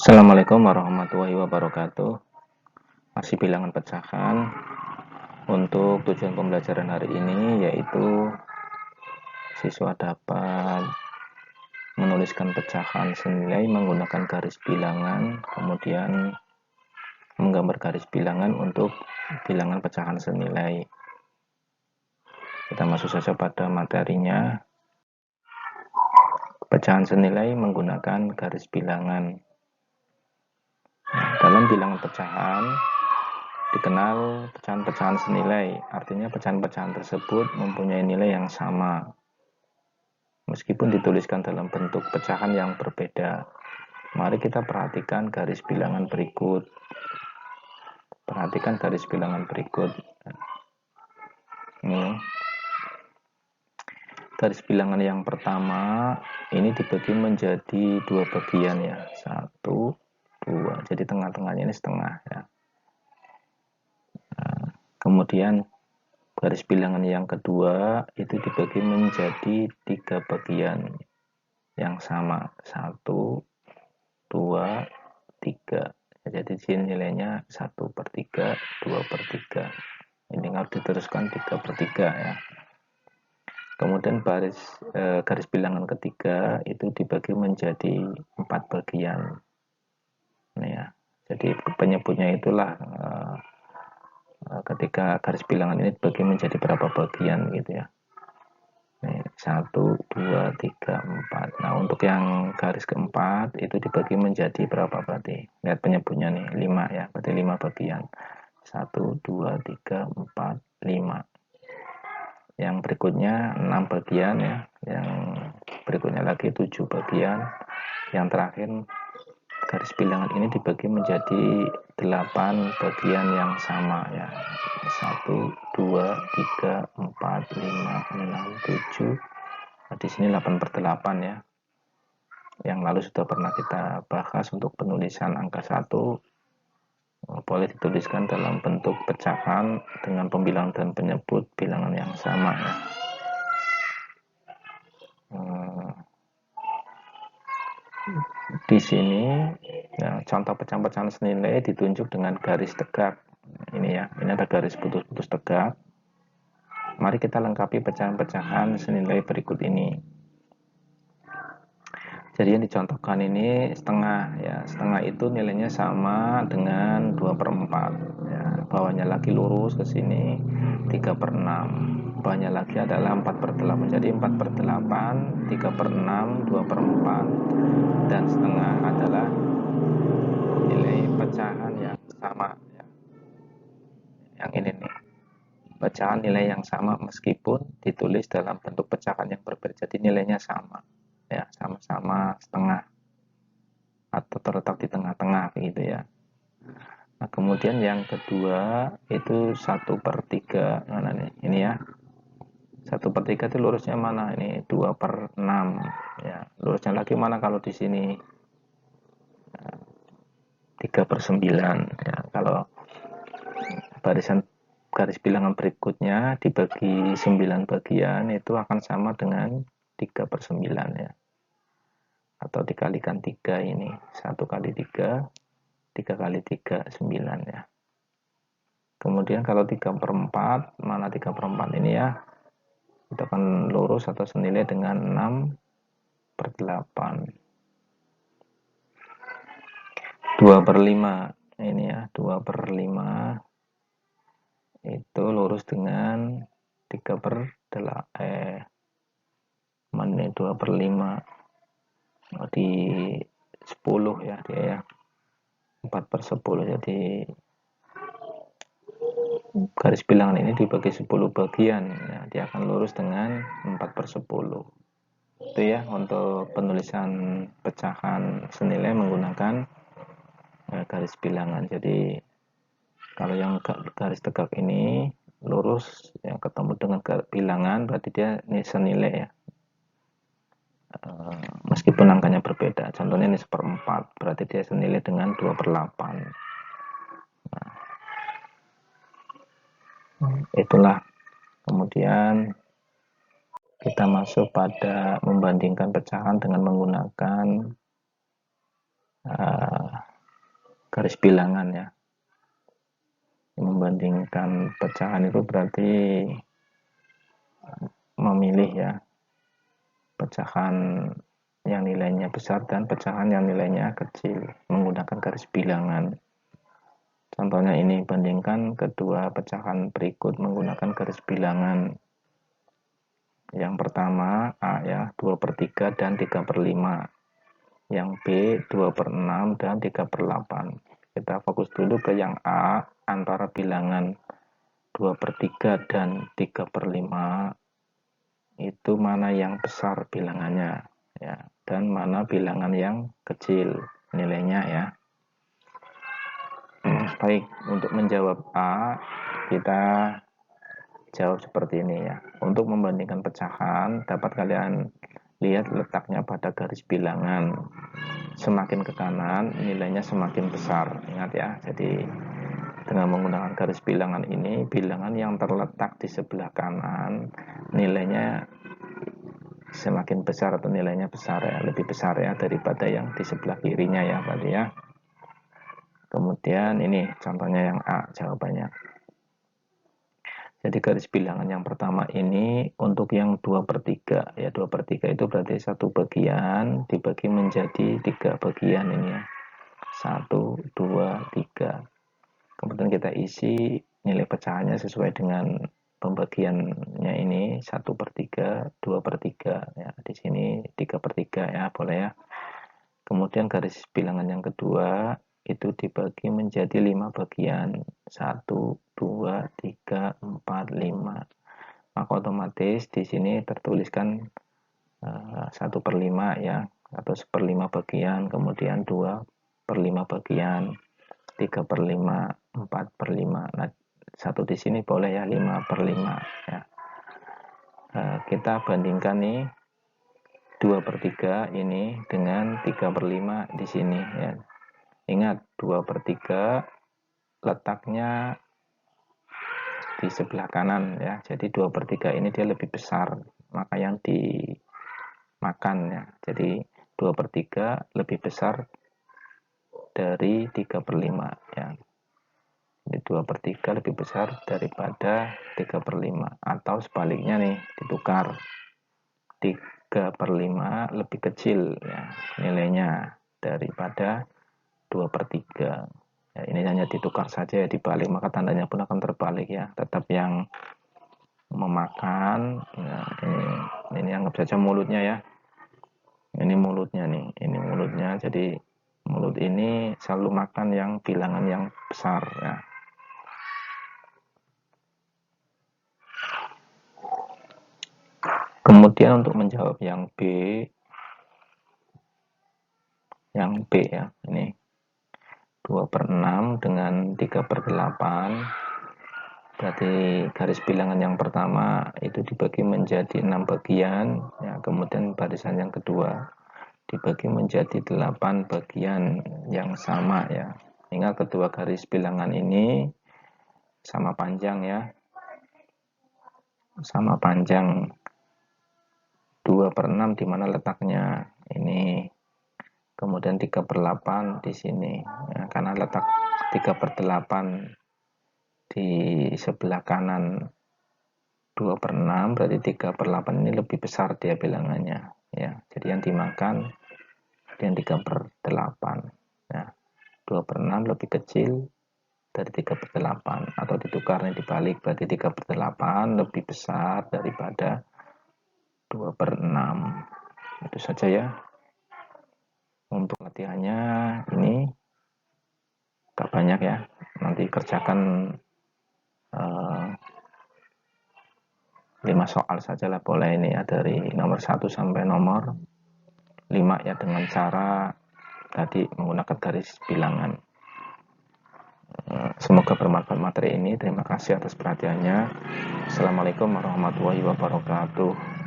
Assalamualaikum warahmatullahi wabarakatuh. Masih bilangan pecahan. Untuk tujuan pembelajaran hari ini yaitu siswa dapat menuliskan pecahan senilai menggunakan garis bilangan, kemudian menggambar garis bilangan untuk bilangan pecahan senilai. Kita masuk saja pada materinya. Pecahan senilai menggunakan garis bilangan. Dalam bilangan pecahan dikenal pecahan-pecahan senilai, artinya pecahan-pecahan tersebut mempunyai nilai yang sama meskipun dituliskan dalam bentuk pecahan yang berbeda. Mari kita perhatikan garis bilangan berikut. Perhatikan garis bilangan berikut. Ini garis bilangan yang pertama ini dibagi menjadi dua bagian ya, 1, 2. Jadi tengah-tengahnya ini setengah ya. Kemudian garis bilangan yang kedua itu dibagi menjadi 3 bagian yang sama, 1, 2, 3. Jadi di sini nilainya 1/3, 2/3. Ini harus diteruskan 3/3 ya. Kemudian garis bilangan ketiga itu dibagi menjadi 4 bagian. Nah ya. Jadi penyebutnya itulah ketika garis bilangan ini dibagi menjadi berapa bagian gitu ya. 1, 2, 3, 4. Nah untuk yang garis keempat itu dibagi menjadi berapa berarti? Lihat penyebutnya nih, 5 ya, berarti 5 bagian. 1, 2, 3, 4, 5. Yang berikutnya 6 bagian ya, yang berikutnya lagi 7 bagian. Yang terakhir garis bilangan ini dibagi menjadi 8 bagian yang sama ya. 1, 2, 3, 4, 5, 6, 7. Nah, di sini 8/8 ya. Yang lalu sudah pernah kita bahas untuk penulisan angka 1 boleh dituliskan dalam bentuk pecahan dengan pembilang dan penyebut bilangan yang sama ya. Di sini ya, contoh pecahan-pecahan senilai ditunjuk dengan garis tegak. Ini ya, ini ada garis putus-putus tegak. Mari kita lengkapi pecahan-pecahan senilai berikut ini. Jadi yang dicontohkan ini setengah ya, setengah itu nilainya sama dengan 2/4 ya. Bawahnya lagi lurus ke sini 3/6. Bawahnya lagi adalah 4/8. Jadi 4/8, 3/6, 2/4 dan setengah adalah nilai pecahan yang sama ya. Yang ini nih. Pecahan nilai yang sama meskipun ditulis dalam bentuk pecahan yang berbeda. Jadi nilainya sama. Ya, sama-sama setengah atau terletak di tengah-tengah begitu ya. Nah, kemudian yang kedua itu 1/3 mana nih? Ini ya. 1/3 itu lurusnya mana? Ini 2/6 ya. Lurusnya lagi mana kalau di sini? 3/9 ya. Kalau barisan garis bilangan berikutnya dibagi 9 bagian itu akan sama dengan 3/9 ya. Atau dikalikan 3 ini, 1 kali 3, 3 kali 3, 9 ya. Kemudian kalau 3/4, mana 3/4 ini ya, itu akan lurus atau senilai dengan 6/8. 2/5 ini ya, 2/5 itu lurus dengan 3/8. Mana 2/5 di 10 ya dia ya, 4/10. Jadi garis bilangan ini dibagi 10 bagian ya, dia akan lurus dengan 4/10. Itu ya untuk penulisan pecahan senilai menggunakan garis bilangan. Jadi kalau yang garis tegak ini lurus yang ketemu dengan bilangan berarti dia ini senilai ya. Meskipun angkanya berbeda, contohnya ini 1/4 berarti dia senilai dengan 2/8. Nah, itulah. Kemudian kita masuk pada membandingkan pecahan dengan menggunakan garis bilangan ya. Membandingkan pecahan itu berarti memilih ya pecahan yang nilainya besar dan pecahan yang nilainya kecil menggunakan garis bilangan. Contohnya ini, bandingkan kedua pecahan berikut menggunakan garis bilangan. Yang pertama A ya, 2/3 dan 3/5. Yang B 2/6 dan 3/8. Kita fokus dulu ke yang A, antara bilangan 2/3 dan 3/5 itu mana yang besar bilangannya ya, dan mana bilangan yang kecil nilainya ya. Baik, untuk menjawab A kita jawab seperti ini ya. Untuk membandingkan pecahan dapat kalian lihat letaknya pada garis bilangan. Semakin ke kanan nilainya semakin besar. Ingat ya. Jadi dengan menggunakan garis bilangan ini, bilangan yang terletak di sebelah kanan nilainya semakin besar atau nilainya besar ya, lebih besar ya daripada yang di sebelah kirinya ya berarti ya. Kemudian ini contohnya yang A jawabannya. Jadi garis bilangan yang pertama ini untuk yang 2/3 ya, 2/3 itu berarti satu bagian dibagi menjadi 3 bagian ini ya. 1, 2, 3. Kemudian kita isi nilai pecahannya sesuai dengan pembagiannya ini 1/3, 2/3 ya. Di sini 3/3 ya, boleh ya. Kemudian garis bilangan yang kedua itu dibagi menjadi 5 bagian. 1, 2, 3, 4, 5. Maka otomatis di sini tertuliskan 1/5 ya, atau 1/5 bagian, kemudian 2/5 bagian, 3/5, 4/5. Nah, satu di sini boleh ya, 5/5 ya. Kita bandingkan nih 2/3 ini dengan 3/5 di sini ya. Ingat 2/3 letaknya di sebelah kanan ya. Jadi 2/3 ini dia lebih besar, maka yang dimakan ya. Jadi 2/3 lebih besar dari 3/5 ya. Jadi 2/3 lebih besar daripada 3/5, atau sebaliknya nih, ditukar. 3/5 lebih kecil ya nilainya daripada 2/3. Ya, ini hanya ditukar saja ya, dibalik, maka tandanya pun akan terbalik ya. Tetap yang memakan ya, ini anggap saja mulutnya ya. Ini mulutnya nih, ini mulutnya. Jadi mulut ini selalu makan yang bilangan yang besar ya. Kemudian untuk menjawab yang B ya, ini 2/6 dengan 3/8. Berarti garis bilangan yang pertama itu dibagi menjadi 6 bagian ya, kemudian barisan yang kedua dibagi menjadi 8 bagian yang sama ya. Ingat kedua garis bilangan ini sama panjang ya, sama panjang. 2/6 di mana letaknya ini, kemudian 3/8 di sini ya, karena letak 3/8 di sebelah kanan 2/6 berarti 3/8 ini lebih besar dia bilangannya ya. Jadi yang dimakan yang 3/8 ya. 2/6 lebih kecil dari 3/8, atau ditukarnya dibalik, berarti 3/8 lebih besar daripada 2/6. Itu saja ya untuk latihannya. Ini gak banyak ya, nanti kerjakan 5 soal saja lah boleh ini ya, dari nomor 1 sampai nomor 5 ya, dengan cara tadi menggunakan garis bilangan. Semoga bermanfaat materi ini. Terima kasih atas perhatiannya. Assalamualaikum warahmatullahi wabarakatuh.